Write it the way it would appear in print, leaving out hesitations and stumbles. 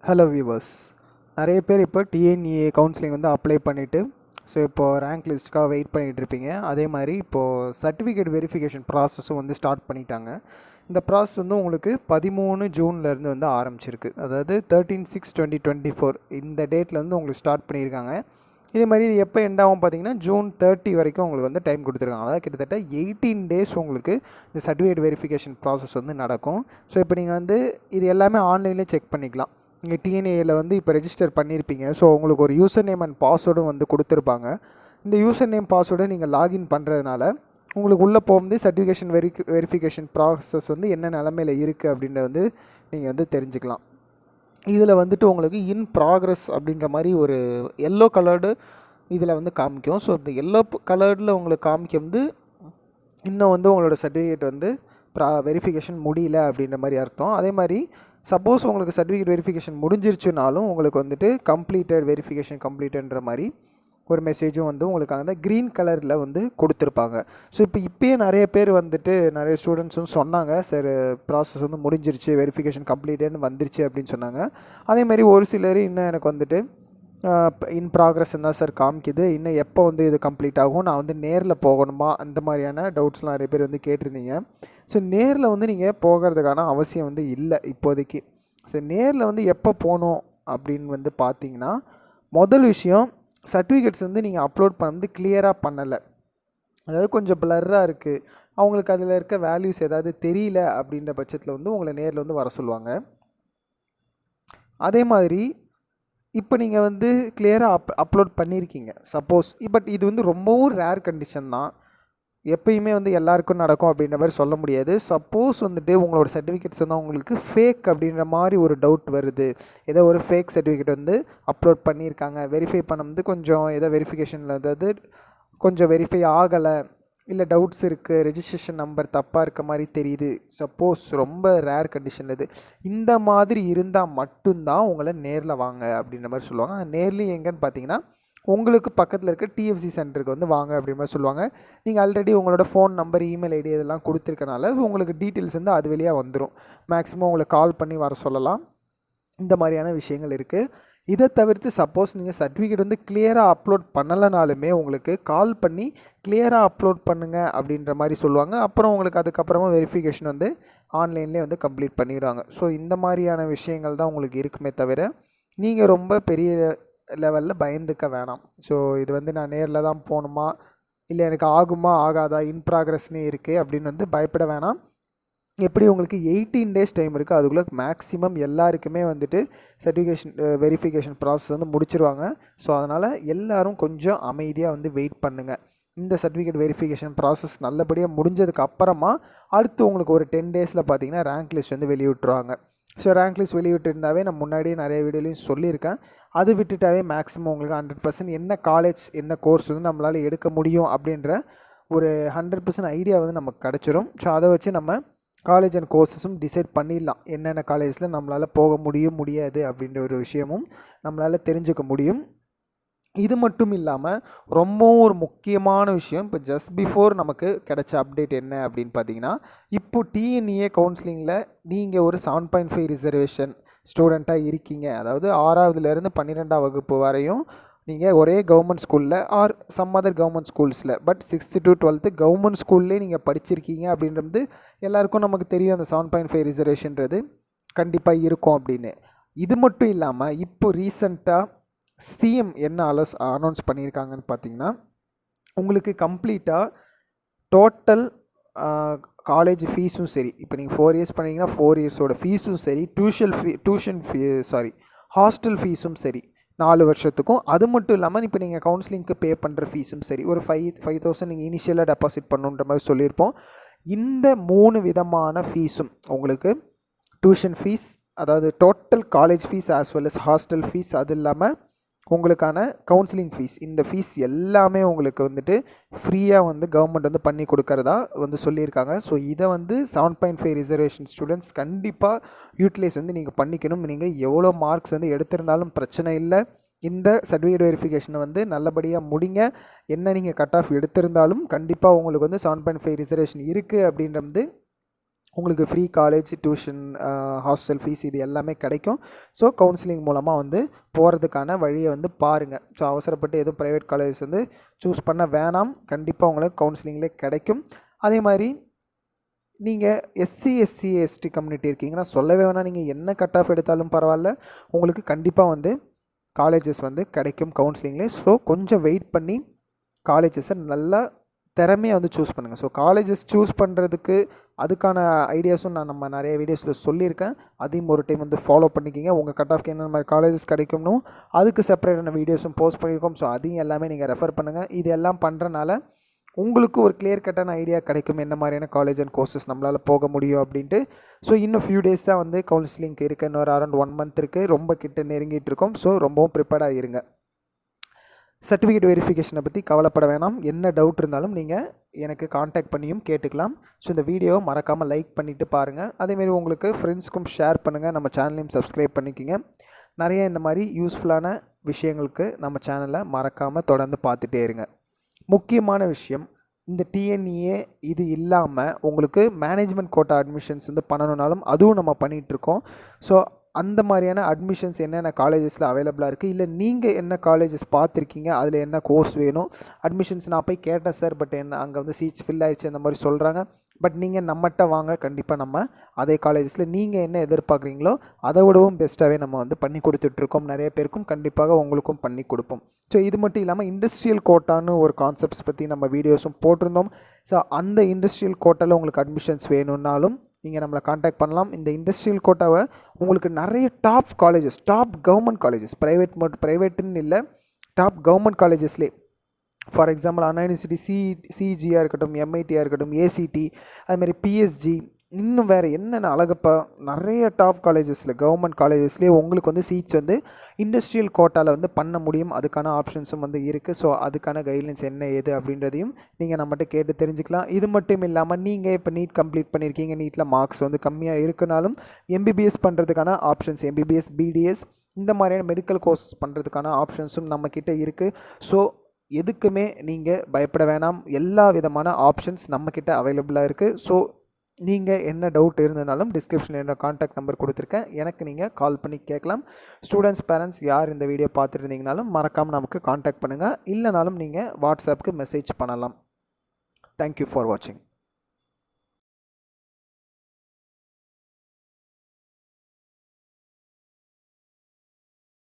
Hello viewers, நிறைய பேர் இப்போ டிஎன்இஏ கவுன்சிலிங் வந்து அப்ளை பண்ணிவிட்டு இப்போது ரேங்க் லிஸ்ட்டுக்காக வெயிட் பண்ணிகிட்டு இருப்பீங்க. அதே மாதிரி இப்போது சர்டிஃபிகேட் வெரிஃபிகேஷன் ப்ராசஸும் வந்து ஸ்டார்ட் பண்ணிட்டாங்க. இந்த ப்ராசஸ் வந்து உங்களுக்கு 13 ஜூன்லேருந்து வந்து ஆரம்பிச்சிருக்கு. அதாவது 13/6/2024 இந்த டேட்டில் வந்து உங்களுக்கு ஸ்டார்ட் பண்ணியிருக்காங்க. இதே மாதிரி இது எப்போ எண்ட் ஆகும் பார்த்தீங்கன்னா ஜூன் 30 வரைக்கும் உங்களுக்கு வந்து டைம் கொடுத்துருக்காங்க. அதாவது கிட்டத்தட்ட 18 டேஸ் உங்களுக்கு இந்த சர்டிஃபிகேட் வெரிஃபிகேஷன் ப்ராசஸ் வந்து நடக்கும். இப்போ நீங்கள் வந்து இது எல்லாமே ஆன்லைன்லேயே செக் பண்ணிக்கலாம். நீங்கள் டிஎன்ஏயில் வந்து இப்போ ரெஜிஸ்டர் பண்ணியிருப்பீங்க. உங்களுக்கு ஒரு யூசர் நேம் அண்ட் பாஸ்வேர்டும் வந்து கொடுத்துருப்பாங்க. இந்த யூசர் நேம் பாஸ்வேர்டை நீங்கள் லாகின் பண்ணுறதுனால உங்களுக்கு உள்ளே போகும்போது சர்டிஃபிகேஷன் வெரிஃபிகேஷன் ப்ராசஸ் வந்து என்ன நிலமையில் இருக்குது அப்படின்றத வந்து நீங்கள் வந்து தெரிஞ்சுக்கலாம். இதில் வந்துட்டு உங்களுக்கு இன் ப்ராக்ரஸ் அப்படின்ற மாதிரி ஒரு எல்லோ கலர்டு இதில் வந்து காமிக்கும். இந்த எல்லோ கலர்டில் உங்களுக்கு காமிக்கும் வந்து இன்னும் வந்து உங்களோட சர்டிஃபிகேட் வந்து வெரிஃபிகேஷன் முடியல அப்படின்ற மாதிரி அர்த்தம். அதே மாதிரி சப்போஸ் உங்களுக்கு சர்டிஃபிகேட் வெரிஃபிகேஷன் முடிஞ்சிருச்சுனாலும் உங்களுக்கு வந்துட்டு கம்ப்ளீட்டட் வெரிஃபிகேஷன் கம்ப்ளீட்டன்ற மாதிரி ஒரு மெசேஜும் வந்து உங்களுக்கு அந்த க்ரீன் கலரில் வந்து கொடுத்துருப்பாங்க. இப்போயே நிறைய பேர் வந்துட்டு நிறைய ஸ்டூடெண்ட்ஸும் சொன்னாங்க, சார் ப்ராசஸ் வந்து முடிஞ்சிருச்சு, வெரிஃபிகேஷன் கம்ப்ளீட்டட்னு வந்துருச்சு அப்படின்னு சொன்னாங்க. அதேமாதிரி ஒரு சிலர் இன்னும் எனக்கு வந்துட்டு இன் ப்ராக்ரஸ் தான் சார் காமிக்குது, இன்னும் எப்போ வந்து இது கம்ப்ளீட் ஆகும், நான் வந்து நேரில் போகணுமா, அந்த மாதிரியான டவுட்ஸ்லாம் நிறைய பேர் வந்து கேட்டிருந்தீங்க. நேரில் வந்து நீங்கள் போகிறதுக்கான அவசியம் வந்து இல்லை இப்போதைக்கு. நேரில் வந்து எப்போ போகணும் அப்படின்னு வந்து பார்த்தீங்கன்னா, முதல் விஷயம் சர்டிஃபிகேட்ஸ் வந்து நீங்கள் அப்லோட் பண்ணது கிளியராக பண்ணலை, அதாவது கொஞ்சம் பிளர்ராக இருக்குது, அவங்களுக்கு அதில் இருக்க வேல்யூஸ் ஏதாவது தெரியல அப்படின்ற பட்சத்தில் வந்து உங்களை நேரில் வந்து வர சொல்லுவாங்க. அதே மாதிரி இப்போ நீங்கள் வந்து கிளியராக அப்லோட் பண்ணியிருக்கீங்க சப்போஸ், பட் இது வந்து ரொம்பவும் ரேர் கண்டிஷன் தான், எப்பயுமே வந்து எல்லாருக்கும் நடக்கும் அப்படின்ற மாதிரி சொல்ல முடியாது. சப்போஸ் வந்துட்டு உங்களோட சர்டிஃபிகேட்ஸ் வந்து அவங்களுக்கு ஃபேக் அப்படின்ற மாதிரி ஒரு டவுட் வருது, ஏதோ ஒரு ஃபேக் சர்டிஃபிகேட் வந்து அப்லோட் பண்ணியிருக்காங்க, வெரிஃபை பண்ண கொஞ்சம் ஏதோ வெரிஃபிகேஷனில் அதாவது கொஞ்சம் வெரிஃபை ஆகலை, இல்லை டவுட்ஸ் இருக்குது, ரெஜிஸ்ட்ரேஷன் நம்பர் தப்பாக இருக்க மாதிரி தெரியுது, சப்போஸ் ரொம்ப ரேர் கண்டிஷன் இது, இந்த மாதிரி இருந்தால் மட்டும்தான் உங்களை நேரில் வாங்க அப்படின்ற மாதிரி சொல்லுவாங்க. நேர்லேயும் எங்கன்னு பார்த்தீங்கன்னா உங்களுக்கு பக்கத்தில் இருக்க டிஎஃப்சி சென்டருக்கு வந்து வாங்க அப்படின்ற மாதிரி சொல்லுவாங்க. நீங்கள் ஆல்ரெடி உங்களோட ஃபோன் நம்பர், இமெயில் ஐடி இதெல்லாம் கொடுத்துருக்கனால உங்களுக்கு டீட்டெயில்ஸ் வந்து அது வழியாக வந்துடும். மேக்ஸிமம் உங்களை கால் பண்ணி வர சொல்லலாம். இந்த மாதிரியான விஷயங்கள் இருக்குது. இதை தவிர்த்து சப்போஸ் நீங்கள் சர்டிஃபிகேட் வந்து கிளியராக அப்லோட் பண்ணலைனாலுமே உங்களுக்கு கால் பண்ணி கிளியராக அப்லோட் பண்ணுங்கள் அப்படின்ற மாதிரி சொல்லுவாங்க. அப்புறம் உங்களுக்கு அதுக்கப்புறமா வெரிஃபிகேஷன் வந்து ஆன்லைன்லேயே வந்து கம்ப்ளீட் பண்ணிடுவாங்க. இந்த மாதிரியான விஷயங்கள் தான் உங்களுக்கு இருக்குமே தவிர நீங்கள் ரொம்ப பெரிய லெவலில் பயந்துக்க வேணாம். இது வந்து நான் நேரில் தான் போகணுமா, இல்லை எனக்கு ஆகுமா ஆகாதா, இன் ப்ராக்ரஸ்னே இருக்குது அப்படின்னு வந்து பயப்பட வேணாம். எப்படி உங்களுக்கு 18 டேஸ் டைம் இருக்குது, அதுக்குள்ளே மேக்ஸிமம் எல்லாருக்குமே வந்துட்டு சர்டிஃபிகேஷன் வெரிஃபிகேஷன் ப்ராசஸ் வந்து முடிச்சிருவாங்க. அதனால் எல்லோரும் கொஞ்சம் அமைதியாக வந்து வெயிட் பண்ணுங்கள். இந்த சர்டிஃபிகேட் வெரிஃபிகேஷன் ப்ராசஸ் நல்லபடியாக முடிஞ்சதுக்கு அப்புறமா அடுத்து உங்களுக்கு ஒரு 10 டேஸில் பார்த்தீங்கன்னா ரேங்க் லிஸ்ட் வந்து வெளியிட்ருவாங்க. ரேங்க் லிஸ்ட் வெளியிட்டிருந்தாவே நான் முன்னாடியே நிறைய வீடியோலையும் சொல்லியிருக்கேன். அது விட்டுட்டாவே மேக்ஸிமம் உங்களுக்கு 100% என்ன காலேஜ் என்ன கோர்ஸ் வந்து நம்மளால் எடுக்க முடியும் அப்படின்ற ஒரு 100% ஐடியா வந்து நமக்கு கிடச்சிரும். அதை வச்சு நம்ம காலேஜ் அண்ட் கோர்ஸஸும் டிசைட் பண்ணிடலாம், என்னென்ன காலேஜில் நம்மளால் போக முடியாது அப்படின்ற ஒரு விஷயமும் நம்மளால் தெரிஞ்சுக்க முடியும். இது மட்டும் இல்லாமல் ரொம்பவும் ஒரு முக்கியமான விஷயம், இப்போ ஜஸ்ட் பிஃபோர் நமக்கு கிடைச்ச அப்டேட் என்ன அப்படின்னு பார்த்தீங்கன்னா, இப்போ டிஎன்இஏ கவுன்சிலிங்கில் நீங்கள் ஒரு 7.5 ரிசர்வேஷன் ஸ்டூடெண்ட்டாக இருக்கீங்க, அதாவது 6வதுலேருந்து 12ஆம் வகுப்பு வரையும் நீங்கள் ஒரே கவர்மெண்ட் ஸ்கூலில் ஆர் சம் அதர் கவர்மெண்ட் ஸ்கூல்ஸில், but 6th to 12th government ஸ்கூல்லே நீங்கள் படிச்சிருக்கீங்க அப்படின்றது எல்லாருக்கும் நமக்கு தெரியும். அந்த 7.5 ரிசர்வேஷன்றது கண்டிப்பாக இருக்கும் அப்படின்னு. இது மட்டும் இல்லாமல் இப்போ ரீசண்டாக சிஎம் என்ன அனௌன்ஸ் பண்ணியிருக்காங்கன்னு பார்த்தீங்கன்னா, உங்களுக்கு கம்ப்ளீட்டாக டோட்டல் காலேஜ் ஃபீஸும் சரி, இப்போ நீங்கள் 4 இயர்ஸ் பண்ணிங்கன்னா 4 இயர்ஸோட ஃபீஸும் சரி, ஹாஸ்டல் ஃபீஸும் சரி 4 வருஷத்துக்கும், அது மட்டும் இல்லாமல் இப்போ நீங்கள் கவுன்சிலிங்க்கு பே பண்ணுற ஃபீஸும் சரி, ஒரு 5,000 நீங்கள் இனிஷியலாக டெபாசிட் பண்ணுன்ற மாதிரி சொல்லியிருப்போம். இந்த 3 விதமான ஃபீஸும் உங்களுக்கு டியூஷன் ஃபீஸ், அதாவது total college fees as well as hostel fees, அது இல்லாமல் உங்களுக்கான கவுன்சிலிங் ஃபீஸ், இந்த ஃபீஸ் எல்லாமே உங்களுக்கு வந்துட்டு ஃப்ரீயாக வந்து கவர்மெண்ட் வந்து பண்ணி கொடுக்கறதா வந்து சொல்லியிருக்காங்க. இதை வந்து 7.5 ரிசர்வேஷன் ஸ்டூடெண்ட்ஸ் கண்டிப்பாக யூட்டிலைஸ் வந்து நீங்கள் பண்ணிக்கணும். நீங்கள் எவ்வளோ மார்க்ஸ் வந்து எடுத்திருந்தாலும் பிரச்சனை இல்லை, இந்த சர்டிஃபிகேட் வெரிஃபிகேஷனை வந்து நல்லபடியாக முடிங்க. என்ன நீங்கள் கட் ஆஃப் எடுத்திருந்தாலும் கண்டிப்பாக உங்களுக்கு வந்து 7.5 ரிசர்வேஷன் இருக்குது அப்படின்றது உங்களுக்கு free college, tuition, hostel fees இது எல்லாமே கிடைக்கும். ஸோ கவுன்சிலிங் மூலமாக வந்து போகிறதுக்கான வழியை வந்து பாருங்கள். ஸோ அவசரப்பட்டு எதுவும் ப்ரைவேட் காலேஜ் வந்து சூஸ் பண்ண வேணாம். கண்டிப்பாக உங்களுக்கு கவுன்சிலிங்லேயே கிடைக்கும். அதே மாதிரி நீங்கள் எஸ்சி, எஸ்டி கம்யூனிட்டி இருக்கீங்கன்னா சொல்லவே வேணாம். நீங்கள் என்ன கட் ஆஃப் எடுத்தாலும் பரவாயில்ல, உங்களுக்கு கண்டிப்பாக வந்து காலேஜஸ் வந்து கிடைக்கும் கவுன்சிலிங்லேயே. ஸோ கொஞ்சம் வெயிட் பண்ணி காலேஜஸை நல்லா திறமையாக வந்து சூஸ் பண்ணுங்கள். ஸோ காலேஜஸ் சூஸ் பண்ணுறதுக்கு அதுக்கான ஐடியாஸும் நம்ம நிறைய வீடியோஸில் சொல்லியிருக்கேன். அதையும் ஒரு டைம் வந்து ஃபாலோ பண்ணிக்கிங்க. உங்கள் கட் ஆஃப்க்கு என்ன மாதிரி காலேஜஸ் கிடைக்கும்னும் அதுக்கு செப்பரேட்டான வீடியோஸும் போஸ்ட் பண்ணியிருக்கோம். ஸோ அதையும் எல்லாமே நீங்கள் ரெஃபர் பண்ணுங்கள். இது எல்லாம் பண்ணுறனால உங்களுக்கு ஒரு கிளியர் கட்டான ஐடியா கிடைக்கும் என்ன மாதிரியான காலேஜ் அண்ட் கோர்சஸ் நம்மளால் போக முடியும் அப்படின்ட்டு. ஸோ இன்னும் ஃபியூ டேஸ் தான் வந்து கவுன்சிலிங்க்கு இருக்குது. இன்னொரு அரௌண்ட் 1 month இருக்குது. ரொம்ப கிட்ட நெருங்கிட்டு இருக்கோம். ஸோ ரொம்பவும் ப்ரிப்பேர்டாக இருங்க. சர்டிஃபிகேட் வெரிஃபிகேஷனை பற்றி கவலைப்பட வேணாம். என்ன டவுட் இருந்தாலும் நீங்கள் எனக்கு காண்டாக்ட் பண்ணியும் கேட்டுக்கலாம். ஸோ இந்த வீடியோவை மறக்காமல் லைக் பண்ணிவிட்டு பாருங்கள். அதேமாரி உங்களுக்கு ஃப்ரெண்ட்ஸ்க்கும் ஷேர் பண்ணுங்கள். நம்ம சேனலையும் சப்ஸ்கிரைப் பண்ணிக்கிங்க. நிறைய இந்த மாதிரி யூஸ்ஃபுல்லான விஷயங்களுக்கு நம்ம சேனலை மறக்காமல் தொடர்ந்து பார்த்துட்டே இருங்க. முக்கியமான விஷயம், இந்த டிஎன்இஏ இது இல்லாமல் உங்களுக்கு மேனேஜ்மெண்ட் கோட்டா அட்மிஷன்ஸ் வந்து பண்ணணுன்னாலும் அதுவும் நம்ம பண்ணிகிட்ருக்கோம். ஸோ அந்த மாதிரியான அட்மிஷன்ஸ் என்னென்ன காலேஜஸில் அவைலபிளாக இருக்குது, இல்லை நீங்கள் என்ன காலேஜஸ் பார்த்துருக்கீங்க, அதில் என்ன கோர்ஸ் வேணும், அட்மிஷன்ஸ் நான் போய் கேட்டேன் சார், பட் என்ன அங்கே வந்து சீட்ஸ் ஃபில் ஆயிடுச்சு அந்த மாதிரி சொல்கிறாங்க. பட் நீங்கள் நம்மகிட்ட வாங்க, கண்டிப்பாக நம்ம அதே காலேஜஸில் நீங்கள் என்ன எதிர்பார்க்குறீங்களோ அதை விடவும் பெஸ்ட்டாகவே நம்ம வந்து பண்ணி கொடுத்துட்ருக்கோம். நிறைய பேருக்கும் கண்டிப்பாக உங்களுக்கும் பண்ணி கொடுப்போம். ஸோ இது மட்டும் இல்லாமல் இண்டஸ்ட்ரியல் கோட்டான்னு ஒரு கான்செப்ட்ஸ் பற்றி நம்ம வீடியோஸும் போட்டிருந்தோம். ஸோ அந்த இண்டஸ்ட்ரியல் கோட்டாவில் உங்களுக்கு அட்மிஷன்ஸ் வேணும்னாலும் நீங்கள் நம்மளை காண்டாக்ட் பண்ணலாம். இந்த இண்டஸ்ட்ரியல் கோட்டாவை உங்களுக்கு நிறைய top colleges, top government colleges, ப்ரைவேட்டுன்னு இல்லை, டாப் கவர்மெண்ட் காலேஜஸ்லேயே ஃபார் எக்ஸாம்பிள் அண்ணா யூனிவர்சிட்டி, சிஜியாக இருக்கட்டும், எம்ஐடியாக இருக்கட்டும், ஏசிடி, அதுமாதிரி பிஎஸ்ஜி, இன்னும் வேறு என்னென்ன அழகப்பா நிறைய டாப் காலேஜஸில் கவர்மெண்ட் காலேஜஸ்லேயே உங்களுக்கு வந்து சீட்ஸ் வந்து இண்டஸ்ட்ரியல் கோட்டாவில் வந்து பண்ண முடியும். அதுக்கான ஆப்ஷன்ஸும் வந்து இருக்குது. ஸோ அதுக்கான கைட்லைன்ஸ் என்ன ஏது அப்படின்றதையும் நீங்கள் நம்மகிட்ட கேட்டு தெரிஞ்சுக்கலாம். இது மட்டும் இல்லாமல் நீங்கள் இப்போ நீட் கம்ப்ளீட் பண்ணியிருக்கீங்க, நீட்டில் மார்க்ஸ் வந்து கம்மியாக இருக்குனாலும் எம்பிபிஎஸ் பண்ணுறதுக்கான ஆப்ஷன்ஸ், எம்பிபிஎஸ், பிடிஎஸ் இந்த மாதிரியான மெடிக்கல் கோர்சஸ் பண்ணுறதுக்கான ஆப்ஷன்ஸும் நம்மக்கிட்ட இருக்குது. ஸோ எதுக்குமே நீங்கள் பயப்பட வேணாம். எல்லா விதமான ஆப்ஷன்ஸ் நம்மக்கிட்ட அவைலபிளாக இருக்குது. ஸோ நீங்கள் என்ன டவுட் இருந்ததுனாலும் டிஸ்கிரிப்ஷனில் என்னோட காண்டாக்ட் நம்பர் கொடுத்துருக்கேன். எனக்கு நீங்கள் கால் பண்ணி கேட்கலாம். ஸ்டூடெண்ட்ஸ், பேரண்ட்ஸ் யார் இந்த வீடியோ பார்த்துட்டு இருந்தீங்கனாலும் மறக்காமல் நமக்கு காண்டாக்ட் பண்ணுங்கள். இல்லைனாலும் நீங்கள் வாட்ஸ்அப்புக்கு மெசேஜ் பண்ணலாம். தேங்க்யூ ஃபார் வாட்சிங்.